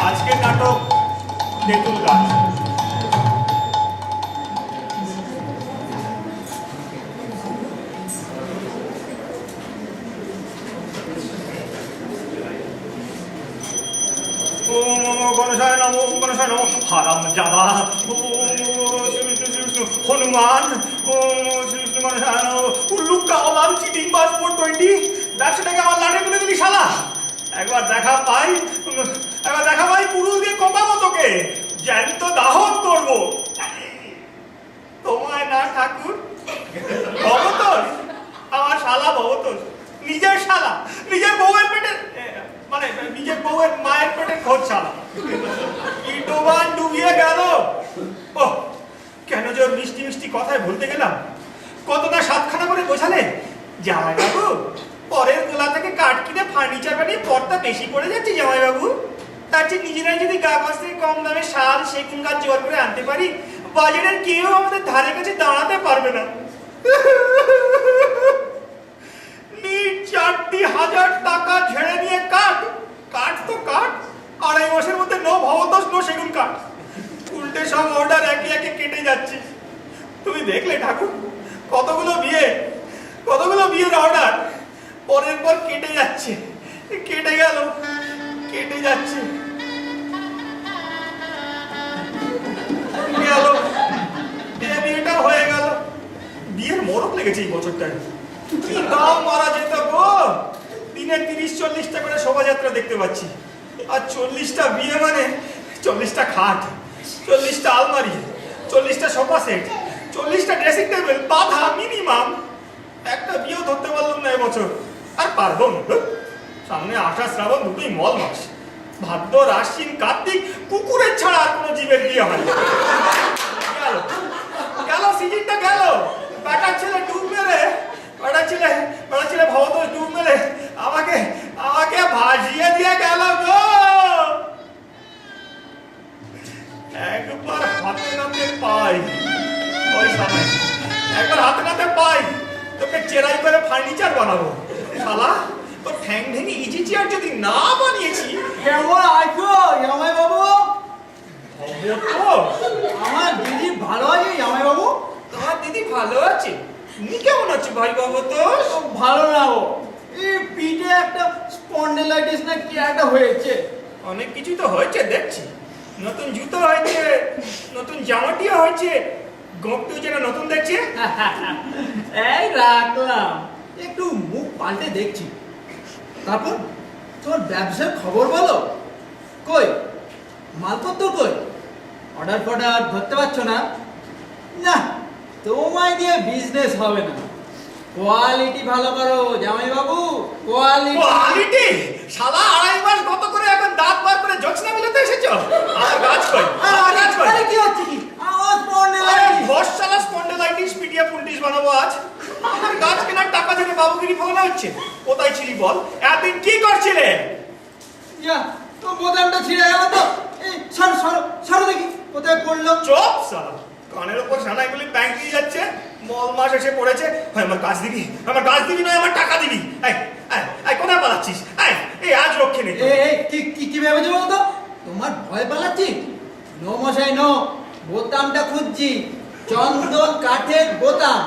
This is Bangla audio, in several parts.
আজকের নাটক তেঁতুল গাছ। গণেশায় নমো, গণেশায় নমো। হারাম জাদা হনুমান, শ্রী গণেশায় নমো। উল্লুক কাওয়ালাম চিটিং পাসপোর্ট 20 ব্যবসাটাকে আমার লাঠে তুলে দিলি শালা। একবার দেখা পাই পুরুষ দিয়ে কপাবো তোকে, জ্যান্ত দাহন করবো তোমায় না ঠাকুর। ভবতোষ, আমার শালা ভবতোষ, নিজের শালা, নিজের বউয়ের পেটের, মানে নিজের বউয়ের মায়ের পেটের খোঁজ শালা। ইটোবান ডুবিয়ে গেল। ও কেন যে ওর মিষ্টি মিষ্টি কথায় বলতে গেলাম। কতটা সাতখানা করে বোঝালে জামাই বাবু, পরের গোলা থেকে কাঠ কিনে ফার্নিচার বানিয়ে পর্দা বেশি পড়ে যাচ্ছে জামাই বাবু। তার চেয়ে নিজেরাই যদি গা গাছ থেকে কম দামে শাল সেগুন গাছ জোগাড় করে আনতে পারি, বাজারের কেউ আমাদের ধারে কাছে দাঁড়াতে পারবে না। 4,000 টাকা ঝেড়ে নিয়ে কাঠ তো কাঠ, 2.5 মাসের মধ্যে নো ভবতোষ নো সেগুন কাঠ। উল্টে সব অর্ডার একে একে কেটে যাচ্ছে। তুমি দেখলে ঠাকুর, কতগুলো বিয়ের অর্ডার পরের পর কেটে যাচ্ছে, কেটে যাচ্ছে। বিয়েটা হয়ে গেল। বিয়ের মরক লেগেছে এই বছরটায়। কি দাম মারা যেত গো। দিনে 30-40টা করে শোভাযাত্রা দেখতে পাচ্ছি। আর 40টা বিয়ে মানে 40টা খাট, 40টা আলমারি, 40টা সোফা সেট, 40টা ড্রেসিং টেবিল বাধা মিনিমাম। একটা বিয়েও ধরতে পারলাম না এবছর। আর পারবো না। সামনে আষাঢ় শ্রাবণ দুটোই মল মাস। ভাদ্র আশ্বিন কার্তিক কুকুরের ছাড়া আর কোনো জীবের বিয়ে হয় না। গেল সিজনটা গেল। বেটার ছেলে ডুব মেরে ভবতোষ ডুব মেরে আমাকে ভাসিয়ে দিয়ে গেল গো। একবার হাতে নাতে পাই তোকে চেরাই করে ফার্নিচার বানাবো শালা। তো ঠ্যাং ঠ্যাঙে ইজি চেয়ার যদি না বানিয়েছি। কেমন আছো জামাই বাবু? আমার দিদি ভালো আছে জামাই বাবু? তোমার দিদি ভালো আছে? তুমি কেমন আছো ভাই বাবু? তো ভালো না, ও এই পিঠে একটা স্পন্ডিলাইটিস না কি একটা হয়েছে। অনেক কিছু তো হয়েছে দেখছি। নতুন জুতো হয়েছে, নতুন জামাটিও হয়েছে, গোপটিও যেন নতুন দেখছে। এই রাখলাম, একটু মুখ পাল্টে দেখছি। তারপর তোমার ব্যবসার খবর বলো। কই মালপত্র কই? অর্ডার ধরতে পারছো না? না, তোমায় দিয়ে বিজনেস হবে না। কোয়ালিটি ভালো করো জামাই বাবু, কোয়ালিটি। শালা 2.5 মাস গত করে এখন দাঁত বার করে জোছনা মিলাতে এসেছো। আর গাছ কই? আরে কি হচ্ছে কি? আমার স্পন্ডিলাইটিস। শালা স্পন্ডিলাইটিস পিটিয়া পুন্টিস বানাবো আজ। আমার গাছ কেনার টাকা থেকে বাবুগিরি ফোনা হচ্ছে। কোথায় ছিলি বল? এতদিন কি করছিলে? ইয়া, তো বোতামটা ছিঁড়ে গেল তো। এই সরো দেখি কোথায় পড়লো। চুপ শালা, কানের উপর সানাইগুলি ব্যাংক দিয়ে যাচ্ছে। মল মাস এসে পড়েছে। আমার গাছ দিবি নয় আমার টাকা দিবি। এই কোথায় পালাচ্ছিস? এই আজ রক্ষে নেই। কি ভেবেছো বলতো? তোমার ভয় পালাচ্ছি? নো মশাই নো, বোতামটা খুঁজছি, চন্দন কাঠের বোতাম।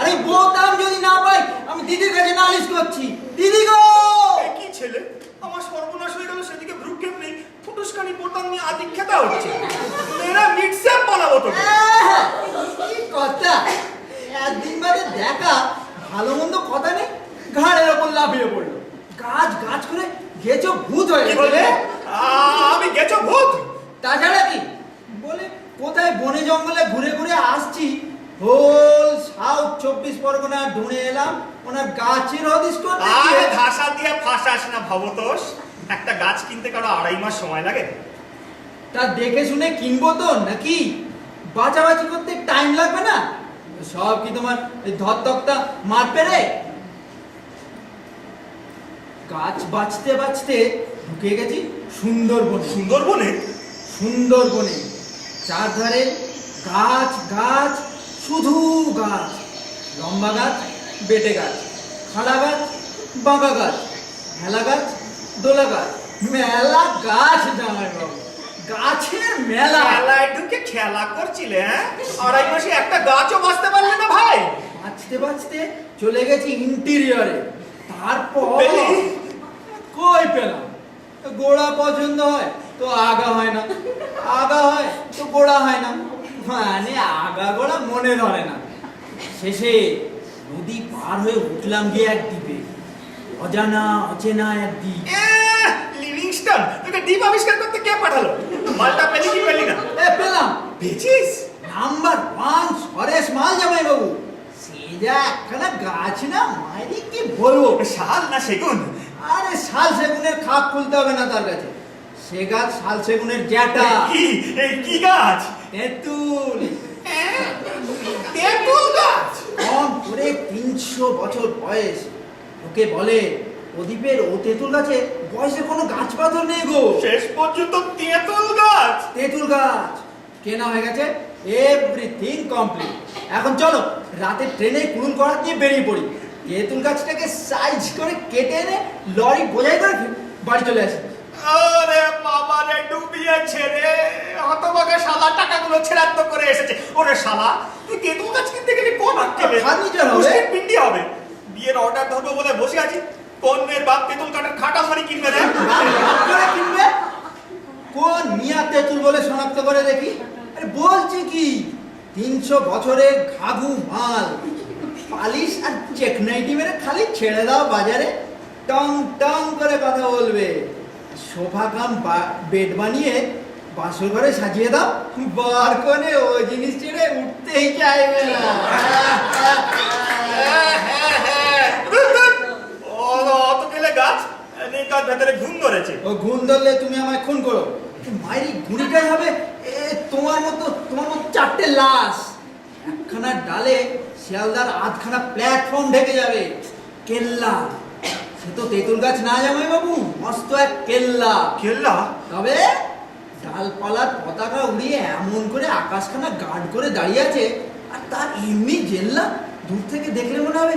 আরে বোতাম যদি না পাই আমি দিদির কাছে নালিশ করছি। দিদি গো! কি ছেলে, আমার সর্বনাশ হয়ে গেল। সেদিকে ভ্রুক্ষেপ নেই, ফুটুসকানি বোতাম নিয়ে আদিক্ষেতা হচ্ছে। মেয়েরা মিটসেপ বানাবো তোকে। কি কথা, একদিন বাদে দেখা, ভালো মন্দ কথা নেই, ঘাড়ের ওপর লাফিয়ে পড়লো। গাছ করে গেছো ভূত হয়ে কি বলে? আমি গেছো ভূত? তাছাড়া কি বলে, কোথায় বনে জঙ্গলে ঘুরে আসছি, হোল সাউথ 24 পরগনা ঢুঁড়ে এলাম ওনার গাছের হদিস করতে। আরে ভাষা দিয়ে ফাঁসাস না ভবতোষ। একটা গাছ কিনতে কারো 2.5 মাস সময় লাগে। তা দেখে শুনে কিনবো তো, নাকি বাঁচাবাচি করতে টাইম লাগবে না? সব কি তোমার ধরতক্তা মারবে রে? গাছ বাঁচতে ঢুকে গেছি সুন্দরবনে। চারধারে গাছ, শুধু গাছ। লম্বা গাছ, বেটে গাছ, খাড়া গাছ, বাঁকা গাছ, হেলা গাছ, দোলা গাছ, মেলা গাছ জামাইবাবু, গাছের মেলা। মেলায় ঢুকে খেলা করছিলে, হ্যাঁ? আড়াই মাসে একটা গাছও বাঁচতে পারলে না ভাই। বাঁচতে বাঁচতে চলে গেছি ইন্টেরিয়রে। তারপর পেলি? কই পেলাম? গোড়া পছন্দ হয় তো আগা হয় না, আগা হয় তো গোড়া হয় না, মানে আগা গোড়া মনে ধরে না। শেষে নদী পার হয়ে উঠলাম গিয়ে এক দ্বীপে, অজানা অচেনা এক দ্বীপ। লিভিংস্টন, তোকে দ্বীপ আবিষ্কার করতে কে পাঠালো? মালটা পেলি কি পেলি না? পেলাম, পেয়েছিস? নাম্বার 1 সরেশ মাল জামাই বাবু। সে যা একখানা গাছ না, মাইরি কি বলবো। শাল না সেগুন? আরে শাল সেগুনের খাপ খুলতে হবে না তার কাছে, সে গাছ শাল সেগুনের জ্যাটা। কি গাছ? তেঁতুল। তেঁতুল গাছ? কম করে 300 বছর বয়স। ওকে বলে প্রদীপের ও তেঁতুল গাছে বয়সে কোনো গাছ পাথর নেই গো। শেষ পর্যন্ত তেঁতুল গাছ? তেঁতুল গাছ কেনা হয়ে গেছে, এভরিথিং কমপ্লিট। এখন চলো রাতে ট্রেনে কুড়ুল করা দিয়ে বেরিয়ে পড়ি। তেঁতুল গাছটাকে সাইজ করে কেটে এনে লরি বোঝাই করে বাড়ি চলে আসি। আরে বাবা রে, ডুবিয়েছে রে। হতভাগা শালা টাকাগুলো ছেড়াত্ত করে এসেছে। ওরে শালা, তুই তেঁতুল গাছ কিনতে গেলে কোন আক্কেলে? ফার্নিচার হবে। মুসলিম পিন্ডি হবে। বিয়ের অর্ডার ধরবো বলে বসে আছি, কোন মেয়ের বাপ তেঁতুল কাঠের খাটা শাড়ি কিনবে রে? করে কিনবে? কোন মিয়া তেঁতুল বলে শনাক্ত করে দেখি। আরে বলছি কি, 300 বছরের ঘাঘু মাল, পালিশ আর চেকনাইটি মেরে খালি ছেড়ে দাও বাজারে, টং টং করে কথা বলবে। সোফা কাম বেড বানিয়ে বাসর ঘরে সাজিয়ে দাও, বার করে ও জিনিস ছেড়ে উঠতেই চাইবে না। অত গেলে গাছ নেই, গাছ ভেতরে ঘুম ধরেছে। ও ঘুম ধরলে তুমি আমায় খুন করো। মাইরি ঘুড়িটাই হবে তোমার মতো 4টে লাশ। একখানা ডালে শিয়ালদার আধখানা প্ল্যাটফর্ম ঢেকে যাবে। কেল্লা, সে তো তেঁতুল গাছ না জামাই বাবু, মস্ত এক কেল্লা। কেল্লা? তবে ডালপালার পতাকা উড়িয়ে এমন করে আকাশখানা গার্ড করে দাঁড়িয়ে আছে, আর তার এমনি জেল্লা দূর থেকে দেখলে মনে হবে